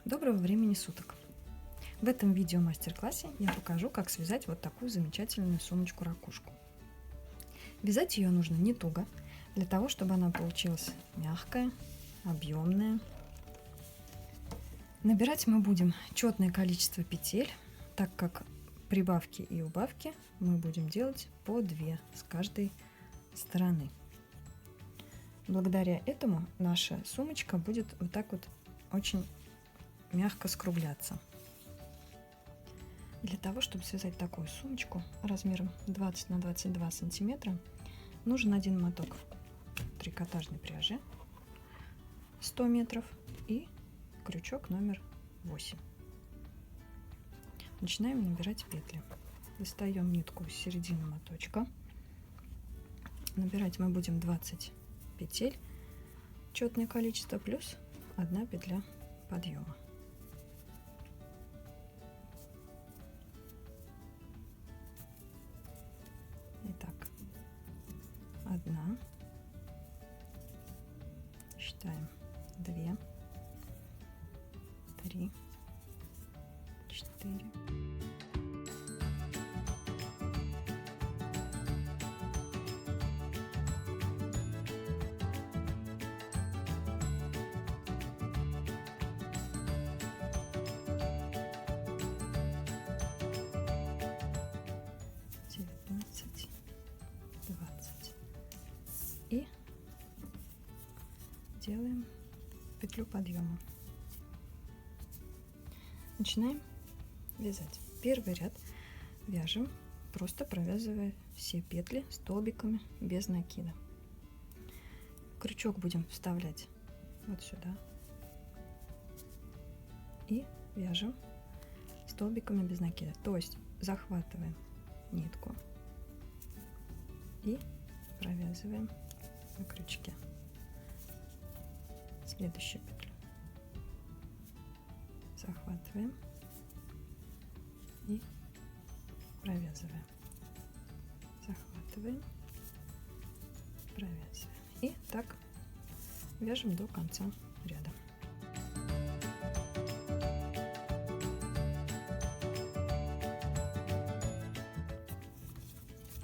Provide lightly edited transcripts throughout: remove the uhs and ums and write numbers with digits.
Доброго времени суток! В этом видео мастер-классе я покажу, как связать вот такую замечательную сумочку-ракушку. Вязать ее нужно не туго, для того, чтобы она получилась мягкая, объемная. Набирать мы будем четное количество петель, так как прибавки и убавки мы будем делать по 2 с каждой стороны. Благодаря этому наша сумочка будет вот так вот очень мягко скругляться. Для того, чтобы связать такую сумочку размером 20 на 22 сантиметра, нужен один моток трикотажной пряжи 100 метров и крючок номер 8. Начинаем набирать петли. Достаем нитку с середины моточка. Набирать мы будем 20 петель, четное количество, плюс 1 петля подъема. Итак, 1, считаем 2, 3, 4, 19, 20 и делаем петлю подъема. Начинаем вязать. Первый ряд вяжем, просто провязывая все петли столбиками без накида. Крючок будем вставлять вот сюда и вяжем столбиками без накида, то есть захватываем нитку и провязываем на крючке следующую петлю, захватываем и провязываем, захватываем, провязываем, и так вяжем до конца ряда.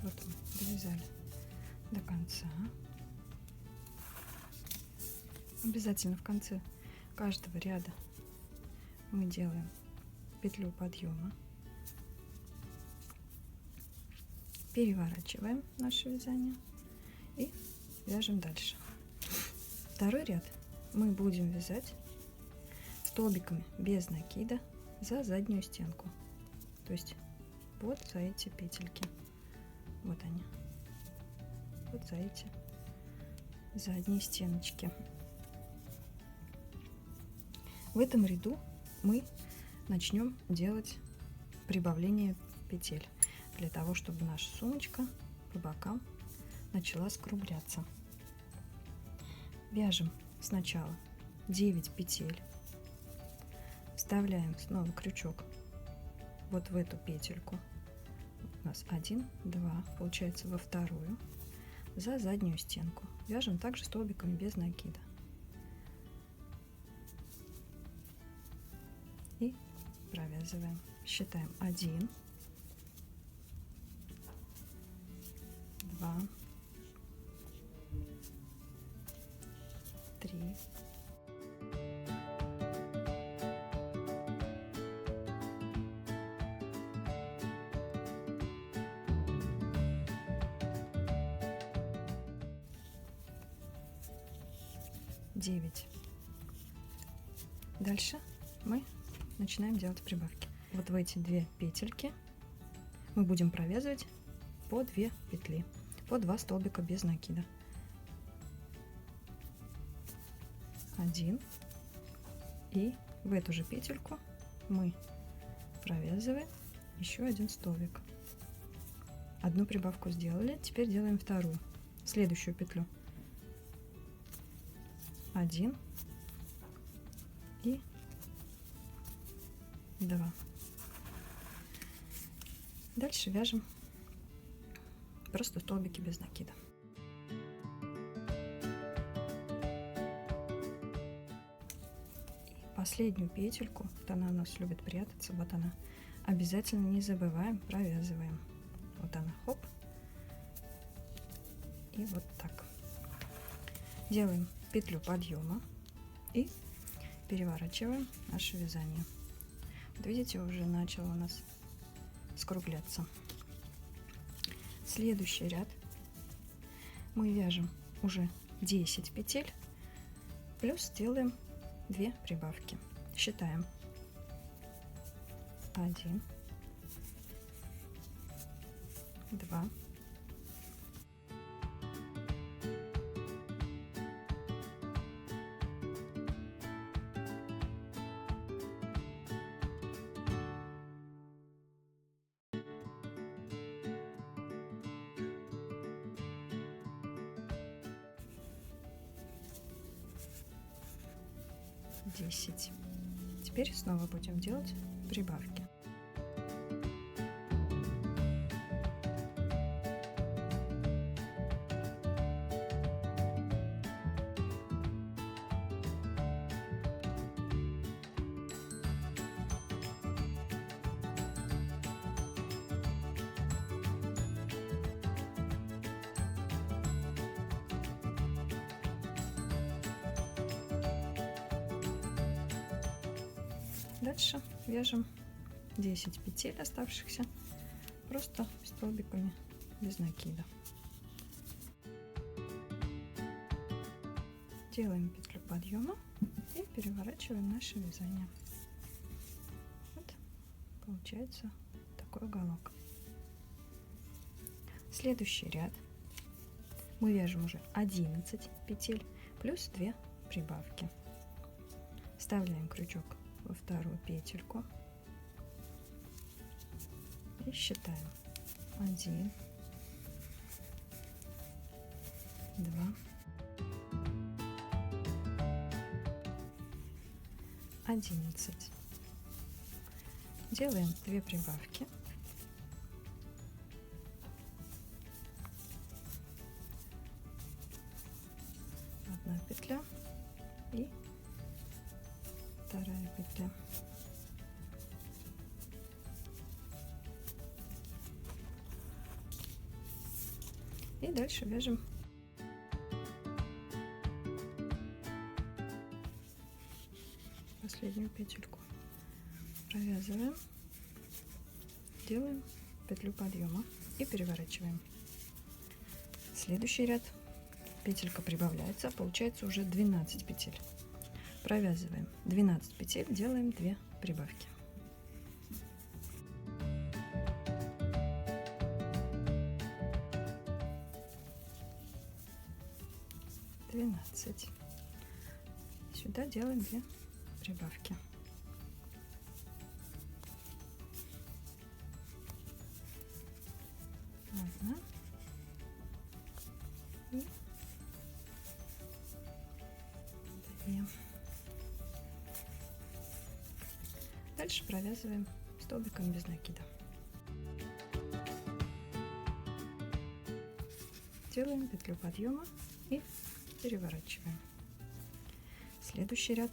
Вот мы довязали до конца. Обязательно в конце каждого ряда мы делаем петлю подъема, переворачиваем наше вязание и вяжем дальше. Второй ряд мы будем вязать столбиками без накида за заднюю стенку, то есть вот за эти петельки. Вот они, вот за эти задние стеночки. В этом ряду мы начнем делать прибавление петель, для того, чтобы наша сумочка по бокам начала скругляться. Вяжем сначала 9 петель, вставляем снова крючок вот в эту петельку. У нас 1, 2, получается во вторую, за заднюю стенку. Вяжем также столбиками без накида. И провязываем. Считаем 1, 2, 3, 9. Дальше мы начинаем делать прибавки. Вот в эти 2 петельки мы будем провязывать по 2 петли, по 2 столбика без накида. 1, и в эту же петельку мы провязываем еще 1 столбик. Одну прибавку сделали, теперь делаем вторую, следующую петлю. 1 и 2. Дальше вяжем просто столбики без накида. последнюю петельку, вот она у нас любит прятаться, вот она, обязательно не забываем, провязываем. Вот она, хоп, и вот так. Делаем петлю подъема и переворачиваем наше вязание. Вот видите, уже начало у нас скругляться. Следующий ряд мы вяжем уже 10 петель, плюс делаем 2 прибавки. Считаем: 1, 2, 10. Теперь снова будем делать прибавки. Дальше вяжем 10 петель оставшихся просто столбиками без накида. Делаем петлю подъема и переворачиваем наше вязание. Вот получается такой уголок. Следующий ряд мы вяжем уже 11 петель плюс 2 прибавки. Вставляем крючок во вторую петельку и считаем: 1, 2, 11. Делаем 2 прибавки. Одна петля и вторая петля. И дальше вяжем последнюю петельку, провязываем, делаем петлю подъема и переворачиваем. Следующий ряд петелька прибавляется, получается уже 12 петель. Провязываем 12 петель, делаем 2 прибавки. Сюда делаем 2 прибавки. Одна и 2. Дальше провязываем столбиком без накида. Делаем петлю подъема и переворачиваем. Следующий ряд.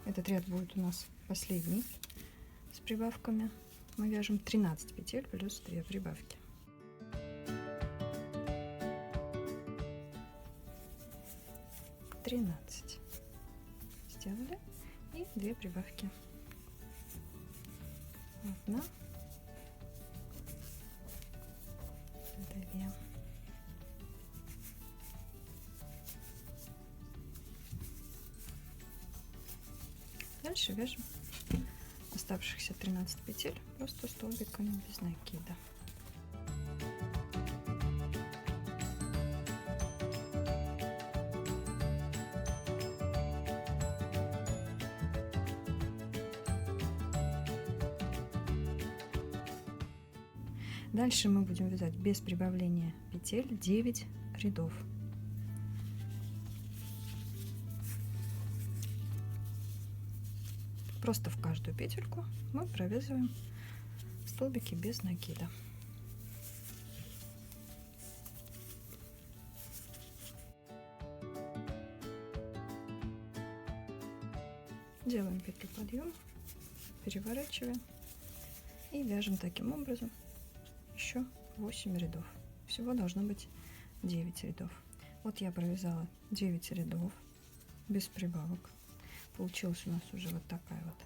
Этот ряд будет у нас последний с прибавками. Мы вяжем 13 петель плюс 2 прибавки. Сделали и 2 прибавки. 1, 2. Дальше вяжем оставшихся 13 петель просто столбиками без накида. Дальше мы будем вязать без прибавления петель 9 рядов. Просто в каждую петельку мы провязываем столбики без накида. Делаем петлю подъема, переворачиваем и вяжем таким образом еще 8 рядов. Всего должно быть 9 рядов. Вот я провязала 9 рядов без прибавок. Получилось у нас уже вот такая вот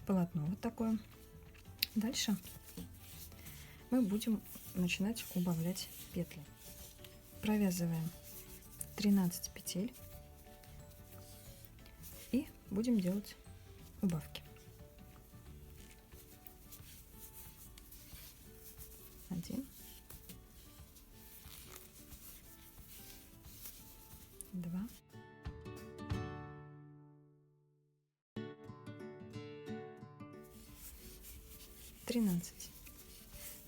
полотно, вот такое. Дальше мы будем начинать убавлять петли. Провязываем 13 петель и будем делать убавки. 1, 2, 13.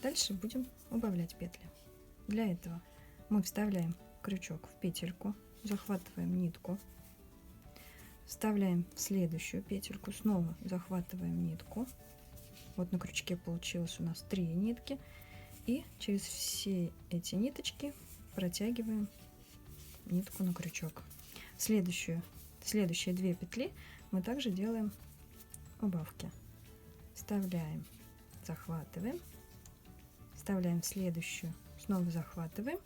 Дальше будем убавлять петли. Для этого мы вставляем крючок в петельку, захватываем нитку, вставляем в следующую петельку, снова захватываем нитку. Вот на крючке получилось у нас 3 нитки, и через все эти ниточки протягиваем нитку на крючок. Следующие 2 петли мы также делаем убавки. Вставляем, захватываем, вставляем в следующую, снова захватываем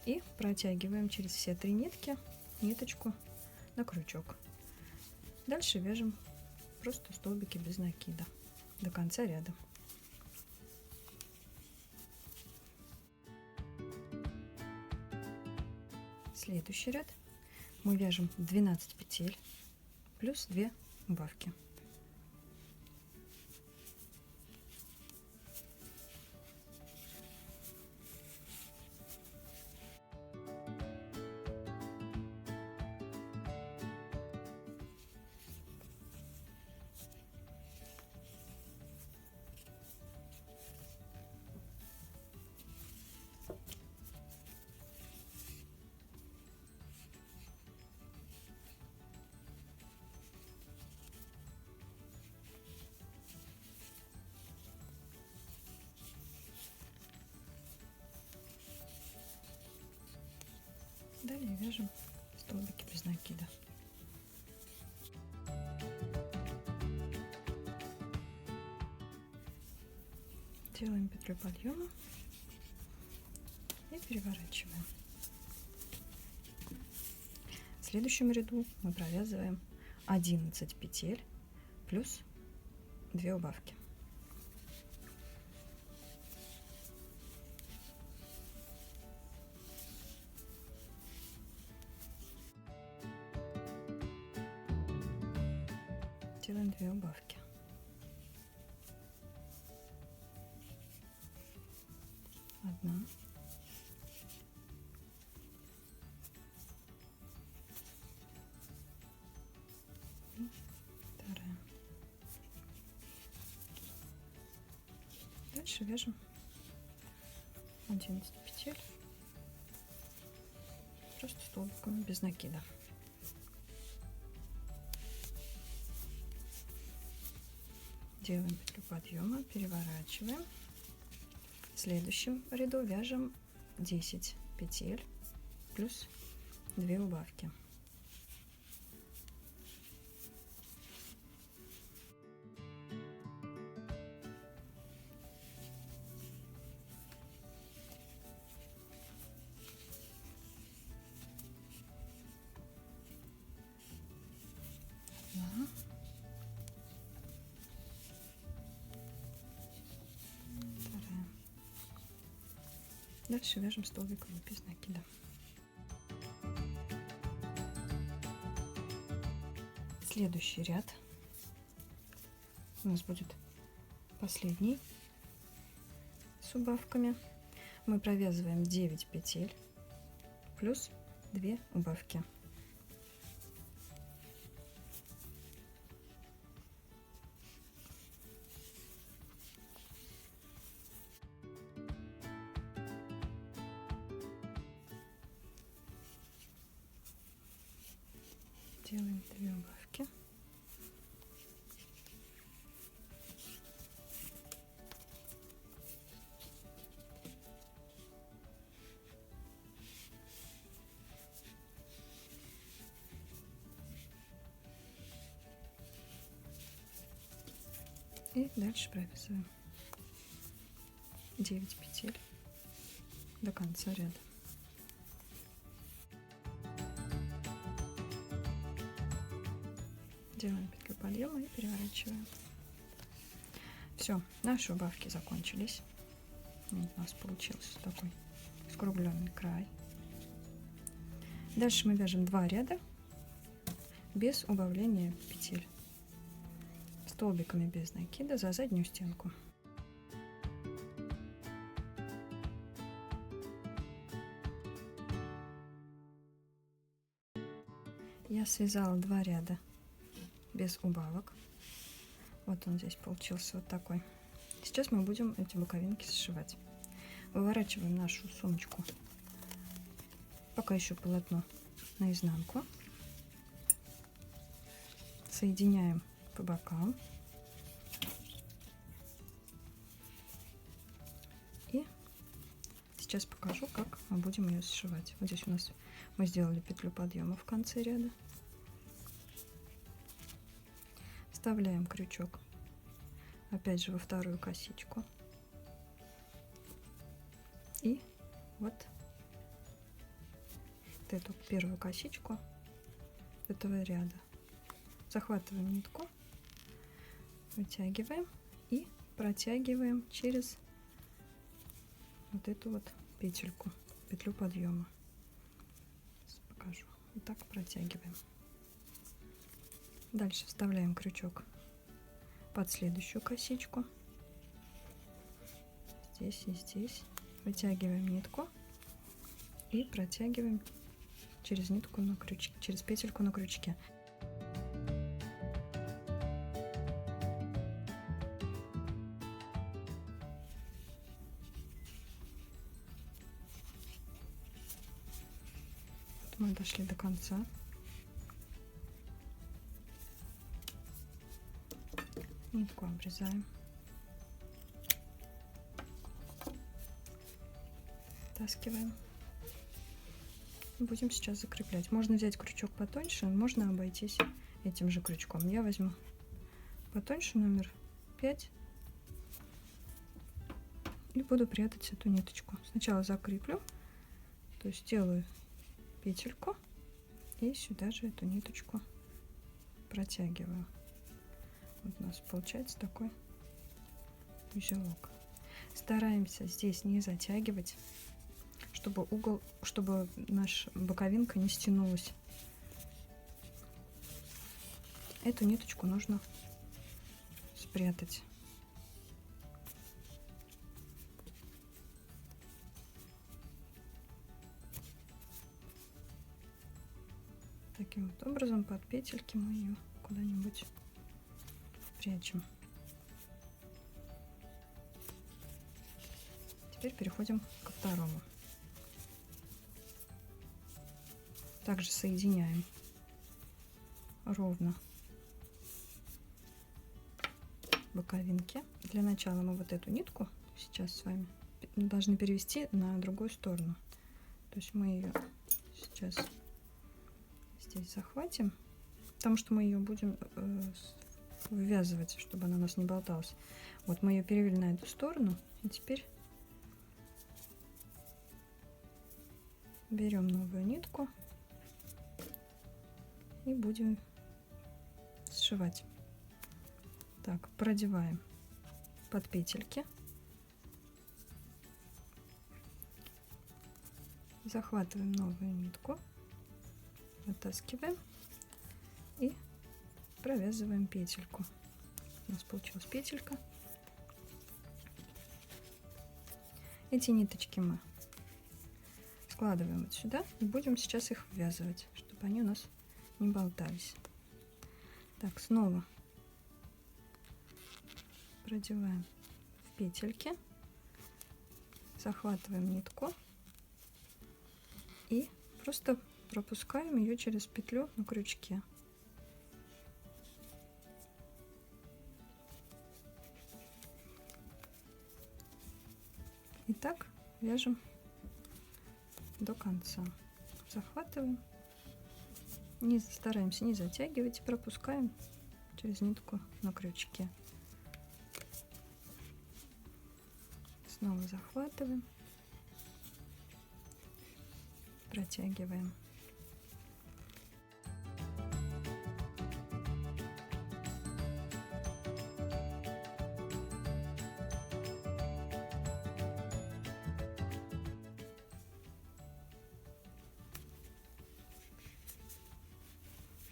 и протягиваем через все 3 нитки ниточку на крючок. Дальше вяжем просто столбики без накида до конца ряда. Следующий ряд мы вяжем 12 петель плюс 2 убавки. Далее вяжем столбики без накида. Делаем петлю подъема и переворачиваем. В следующем ряду мы провязываем 11 петель плюс 2 убавки. Делаем 2 убавки. Одна. И вторая. Дальше вяжем 11 петель просто столбиками без накида. Делаем петлю подъема, переворачиваем. В следующем ряду вяжем 10 петель плюс 2 убавки. Одна. Вторая. Дальше вяжем столбиками без накида. Следующий ряд у нас будет последний с убавками. Мы провязываем 9 петель плюс 2 убавки. Делаем 2 убавки. И дальше провязываем 9 петель до конца ряда. Делаем петлю подъема и переворачиваем. Все, наши убавки закончились. Вот у нас получился такой скругленный край. Дальше мы вяжем 2 ряда без убавления петель столбиками без накида за заднюю стенку. Я связала 2 ряда без убавок. Вот он здесь получился вот такой. Сейчас мы будем эти боковинки сшивать. Выворачиваем нашу сумочку, пока еще полотно, наизнанку. Соединяем по бокам. И сейчас покажу, как мы будем ее сшивать. Вот здесь у нас мы сделали петлю подъема в конце ряда. Вставляем крючок опять же во вторую косичку. И вот эту первую косичку этого ряда захватываем нитку, вытягиваем и протягиваем через вот эту вот петельку, петлю подъема. Сейчас покажу. Вот так протягиваем. Дальше вставляем крючок под следующую косичку. Здесь и здесь. Вытягиваем нитку и протягиваем через нитку на крючке, через петельку на крючке. Вот мы дошли до конца. Нитку обрезаем. Вытаскиваем. Будем сейчас закреплять. Можно взять крючок потоньше, можно обойтись этим же крючком. Я возьму потоньше, номер 5, и буду прятать эту ниточку. Сначала закреплю, то есть делаю петельку и сюда же эту ниточку протягиваю. Вот у нас получается такой узелок. Стараемся здесь не затягивать, чтобы угол, чтобы наша боковинка не стянулась. Эту ниточку нужно спрятать. Таким вот образом под петельки мы ее куда-нибудь прячем. Теперь переходим ко второму. Также соединяем ровно боковинки. Для начала мы вот эту нитку сейчас с вами должны перевести на другую сторону. То есть мы ее сейчас здесь захватим, потому что мы ее будем ввязывать, чтобы она у нас не болталась. Вот мы ее перевели на эту сторону, и теперь берем новую нитку и будем сшивать. Так, продеваем под петельки, захватываем новую нитку, вытаскиваем и провязываем петельку. У нас получилась петелька. Эти ниточки мы складываем вот сюда и будем сейчас их ввязывать, чтобы они у нас не болтались. Так, снова продеваем в петельки, захватываем нитку и просто пропускаем ее через петлю на крючке. И так вяжем до конца. Захватываем, стараемся не затягивать, пропускаем через нитку на крючке. Снова захватываем, протягиваем.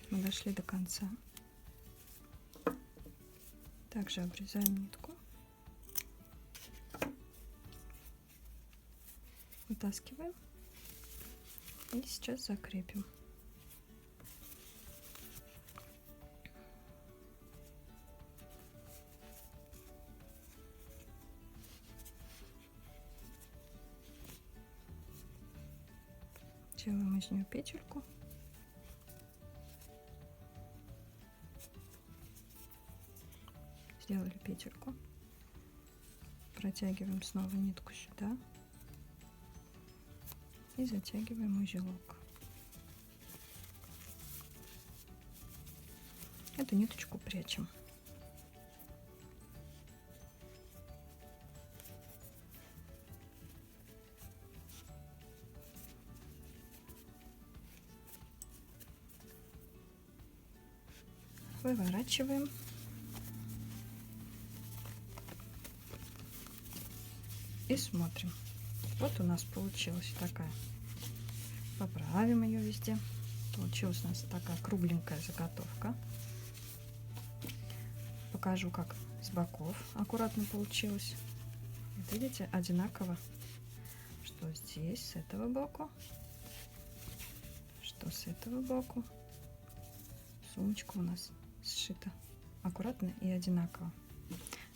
Мы дошли до конца. Также обрезаем нитку, вытаскиваем и сейчас закрепим. Делаем из нее петельку. Сделали петельку, протягиваем снова нитку сюда и затягиваем узелок. Эту ниточку прячем. Выворачиваем. И смотрим. Вот у нас получилась такая. Поправим ее везде. Получилась у нас такая кругленькая заготовка. Покажу, как с боков аккуратно получилось. Вот видите, одинаково, что здесь с этого боку, что с этого боку. Сумочка у нас сшита аккуратно и одинаково.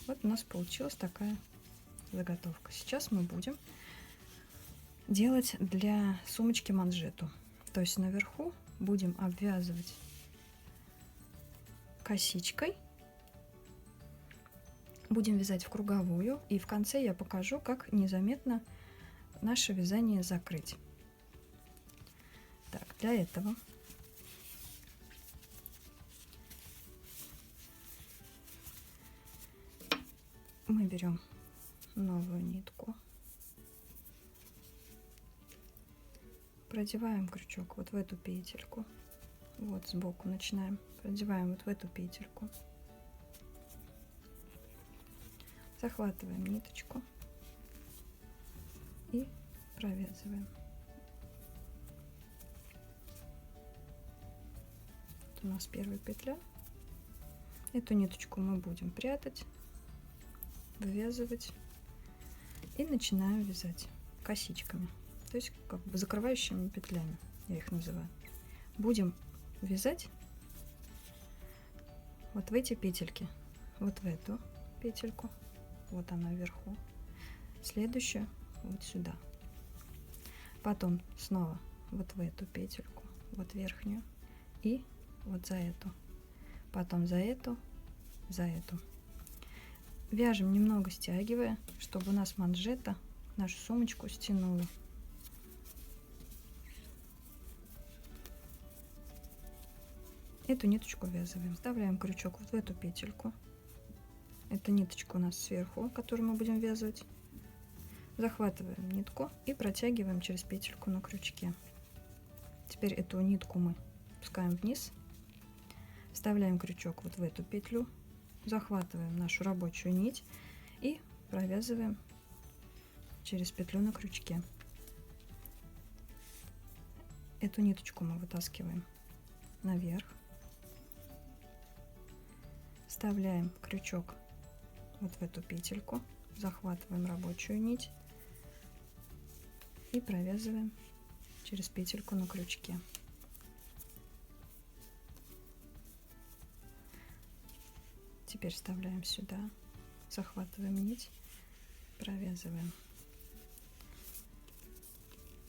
Вот у нас получилась такая заготовка. Сейчас мы будем делать для сумочки манжету. То есть наверху будем обвязывать косичкой, будем вязать в круговую, и в конце я покажу, как незаметно наше вязание закрыть. Так, для этого мы берем новую нитку, продеваем крючок вот в эту петельку, вот сбоку начинаем, продеваем вот в эту петельку, захватываем ниточку и провязываем. Вот у нас первая петля. Эту ниточку мы будем прятать, вывязывать и начинаем вязать косичками, то есть как бы закрывающими петлями, я их называю. Будем вязать вот в эти петельки, вот в эту петельку, вот она вверху, следующую вот сюда, потом снова вот в эту петельку, вот верхнюю, и вот за эту, потом за эту, за эту. Вяжем немного стягивая, чтобы у нас манжета нашу сумочку стянула. Эту ниточку ввязываем, вставляем крючок вот в эту петельку. Эта ниточка у нас сверху, которую мы будем вязывать. Захватываем нитку и протягиваем через петельку на крючке. Теперь эту нитку мы опускаем вниз, вставляем крючок вот в эту петлю, захватываем нашу рабочую нить и провязываем через петлю на крючке. Эту ниточку мы вытаскиваем наверх, вставляем крючок вот в эту петельку, захватываем рабочую нить и провязываем через петельку на крючке. Теперь вставляем сюда, захватываем нить, провязываем.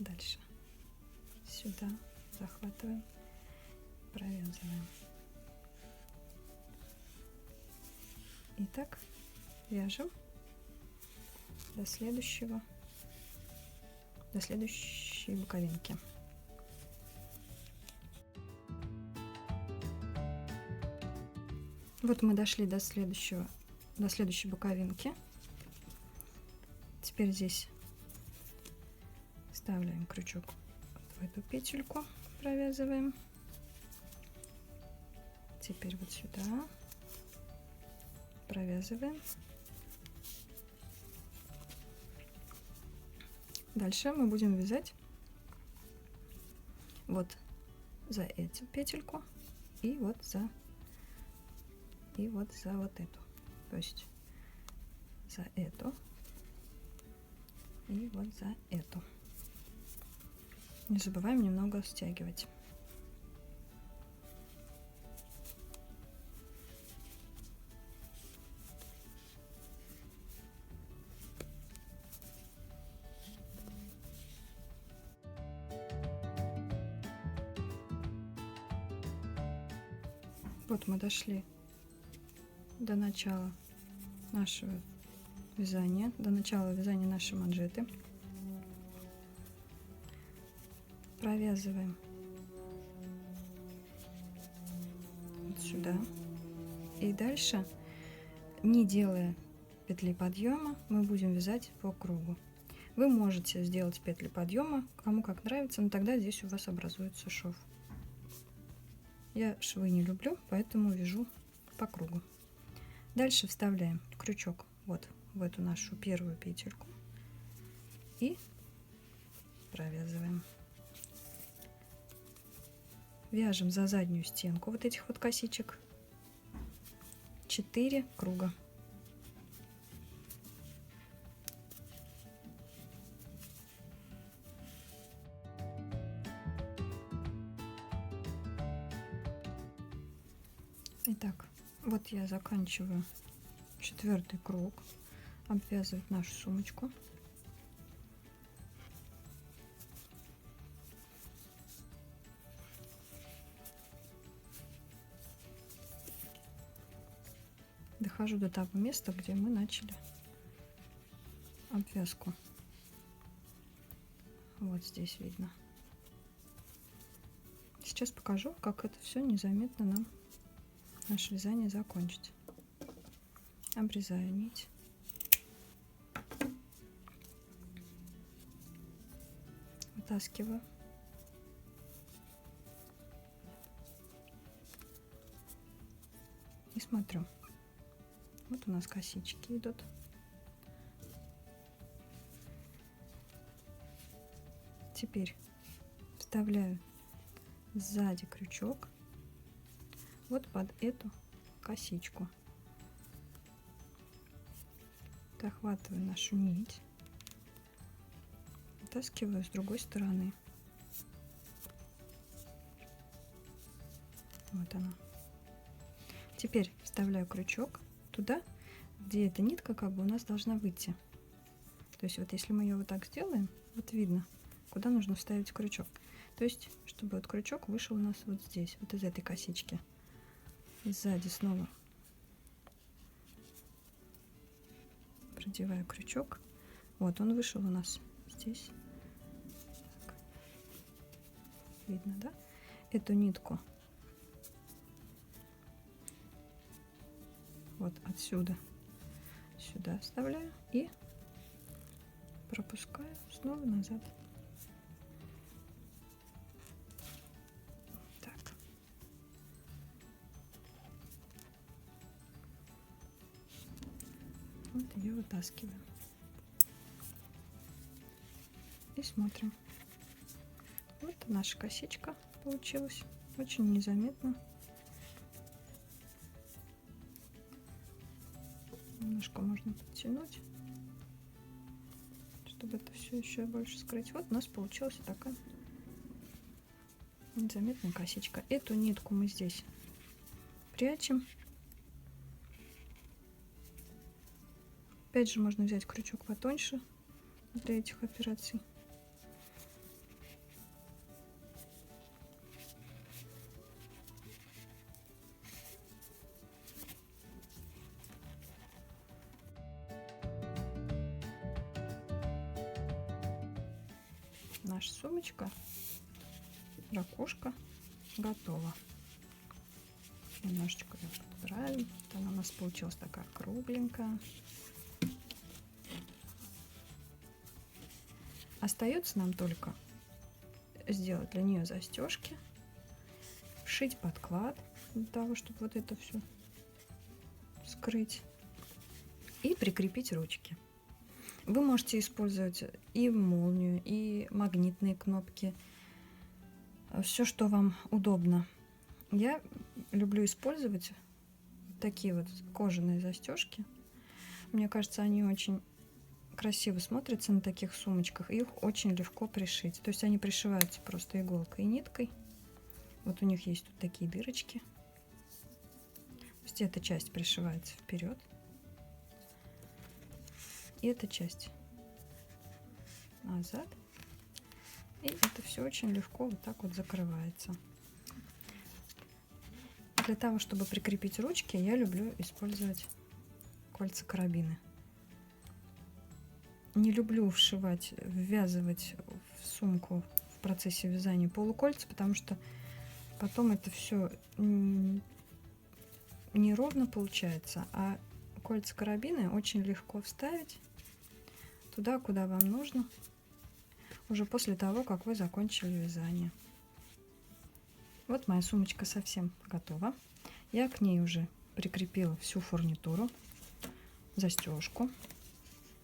Дальше сюда захватываем, провязываем. И так вяжем до следующей боковинки. Вот мы дошли до следующей боковинки. Теперь здесь вставляем крючок в эту петельку, провязываем. Теперь вот сюда провязываем. Дальше мы будем вязать вот за эту петельку и вот за вот эту, то есть за эту и вот за эту. Не забываем немного стягивать. Вот мы дошли до начала нашего вязания, до начала вязания нашей манжеты. Провязываем вот сюда. И дальше, не делая петли подъема, мы будем вязать по кругу. Вы можете сделать петли подъема, кому как нравится, но тогда здесь у вас образуется шов. Я швы не люблю, поэтому вяжу по кругу. Дальше вставляем крючок вот в эту нашу первую петельку и провязываем. Вяжем за заднюю стенку вот этих вот косичек 4 круга. Итак, вот я заканчиваю 4-й круг, обвязывать нашу сумочку. Дохожу до того места, где мы начали обвязку. Вот здесь видно. Сейчас покажу, как это все незаметно нам наше вязание закончить. Обрезаю нить. Вытаскиваю. И смотрю. Вот у нас косички идут. Теперь вставляю сзади крючок вот под эту косичку. Захватываю нашу нить, вытаскиваю с другой стороны. Вот она. Теперь вставляю крючок туда, где эта нитка как бы у нас должна выйти. То есть вот если мы ее вот так сделаем, вот видно, куда нужно вставить крючок. То есть, чтобы вот крючок вышел у нас вот здесь, вот из этой косички. Сзади снова продеваю крючок. Вот он вышел у нас здесь. Так. Видно, да? Эту нитку вот отсюда сюда вставляю и пропускаю снова назад. Так. Вот ее вытаскиваю. И смотрим. Вот наша косичка получилась. Очень незаметно. Немножко можно подтянуть, чтобы это все еще больше скрыть. Вот у нас получилась такая незаметная косичка. Эту нитку мы здесь прячем. Опять же, можно взять крючок потоньше для этих операций. Наша сумочка, ракушка готова. Немножечко ее подправим. Вот она у нас получилась такая кругленькая. Остается нам только сделать для нее застежки, вшить подклад для того, чтобы вот это все скрыть, и прикрепить ручки. Вы можете использовать и молнию, и магнитные кнопки, все, что вам удобно. Я люблю использовать такие вот кожаные застежки. Мне кажется, они очень красиво смотрятся на таких сумочках, и их очень легко пришить. То есть они пришиваются просто иголкой и ниткой. Вот у них есть тут такие дырочки. То есть эта часть пришивается вперед, и эта часть назад. И это все очень легко вот так вот закрывается. Для того, чтобы прикрепить ручки, я люблю использовать кольца-карабины. Не люблю ввязывать в сумку в процессе вязания полукольца, потому что потом это все неровно получается, а кольца-карабины очень легко вставить туда, куда вам нужно, уже после того, как вы закончили вязание. Вот моя сумочка совсем готова. Я к ней уже прикрепила всю фурнитуру, застежку,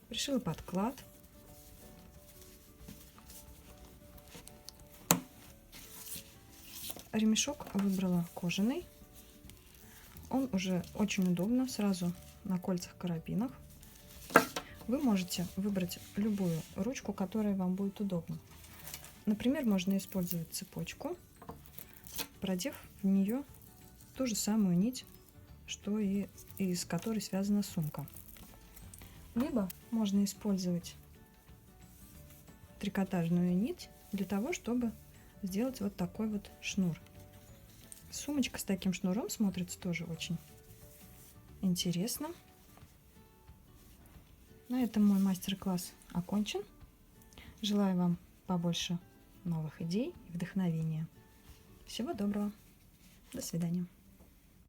пришила подклад. Ремешок выбрала кожаный. Он уже очень удобно, сразу на кольцах-карабинах. Вы можете выбрать любую ручку, которая вам будет удобна. Например, можно использовать цепочку, продев в нее ту же самую нить, что и из которой связана сумка. Либо можно использовать трикотажную нить для того, чтобы сделать вот такой вот шнур. Сумочка с таким шнуром смотрится тоже очень интересно. На этом мой мастер-класс окончен. Желаю вам побольше новых идей и вдохновения. Всего доброго. До свидания.